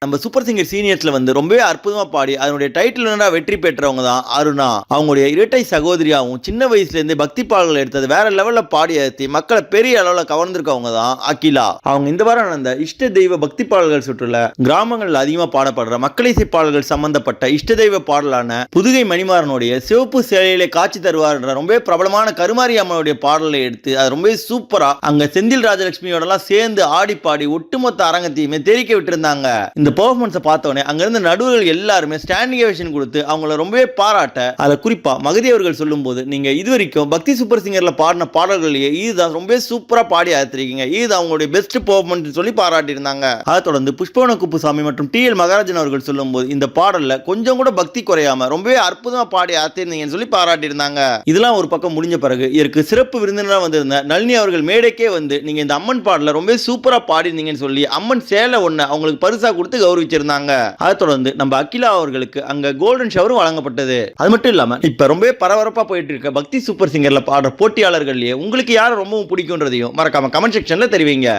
நம்ம super singer சீனியர்ஸ்ல ரொம்பவே அற்புதமா பாடி அதனுடைய டைட்டில் வினரா வெற்றி பெற்றவங்க தான் அருணா. அவங்களுடைய இரட்டை சகோதரியாவும் சின்ன வயசுல இருந்தே பக்தி பாடல்கள் எடுத்தது வேற லெவல்ல பாடி ஏற்றி மக்களை பெரிய அளவுல கவர்ந்திருக்கவங்க தான் அகிலா. அவங்க இந்த வாரம் நடந்த இஷ்ட தெய்வ பக்தி பாடல்கள் சுற்றுல கிராமங்கள்ல அதிகமா பாடப்படுற மக்களிசை பாடல்கள் சம்பந்தப்பட்ட இஷ்ட தெய்வ பாடலான புதுகை மணிமாறனுடைய சிவப்பு சேலையிலே காட்சி தருவார் என்ற ரொம்ப பிரபலமான கருமாரி அம்மனுடைய பாடலை எடுத்து அது ரொம்ப சூப்பரா அங்க செந்தில் ராஜலட்சுமியோட எல்லாம் சேர்ந்து ஆடி பாடி ஒட்டுமொத்த அரங்கத்தையுமே தெரிக்க விட்டுருந்தாங்க. இந்த பெர்ஃபார்மன்ஸை பார்த்தோன்னே அங்க இருந்த நடுவர்கள் எல்லாருமே ஸ்டாண்டிங் ஓவேஷன் கொடுத்து அவங்கள ரொம்பவே பாராட்ட, அதில் குறிப்பா மகதி அவர்கள் சொல்லும் போது நீங்க இதுவரைக்கும் பக்தி சூப்பர் சிங்கர்ல பாடின பாடல்களையே இதுதான் ரொம்ப சூப்பரா பாடி ஆத்திருக்கீங்க, இது அவங்களுடைய பெஸ்ட் பெர்ஃபார்மன்ஸ் சொல்லி பாராட்டி இருந்தாங்க. அதை தொடர்ந்து புஷ்பவன குப்புசாமி மற்றும் டி.எல். மகாராஜன் அவர்கள் சொல்லும் போது இந்த பாடல்ல கொஞ்சம் கூட பக்தி குறையாம ரொம்பவே அற்புதமா பாடி ஆத்திருந்தீங்கன்னு சொல்லி பாராட்டி இருந்தாங்க. இதெல்லாம் ஒரு பக்கம் முடிஞ்ச பிறகு இதற்கு சிறப்பு விருந்தினராக வந்திருந்த நளினி அவர்கள் மேடைக்கே வந்து நீங்க இந்த அம்மன் பாடல ரொம்ப சூப்பரா பாடிருந்தீங்கன்னு சொல்லி அம்மன் சேலை ஒண்ணு அவங்களுக்கு பரிசா கொடுத்து கௌரவிச்சிருந்தாங்க. அதை தொடர்ந்து நம்ம அகிலா அவர்களுக்கு அங்க கோல்டன் ஷவரும் வழங்கப்பட்டது. அது மட்டும் இல்லாம இப்ப ரொம்ப பரபரப்பா போயிட்டு இருக்க பக்தி சூப்பர் சிங்கர்ல பாடுற போட்டியாளர்கள்லயே உங்களுக்கு யாரை ரொம்பவும் பிடிக்கும்ன்றதையும் மறக்காம கமெண்ட் செக்ஷன்ல தெரிவிங்க.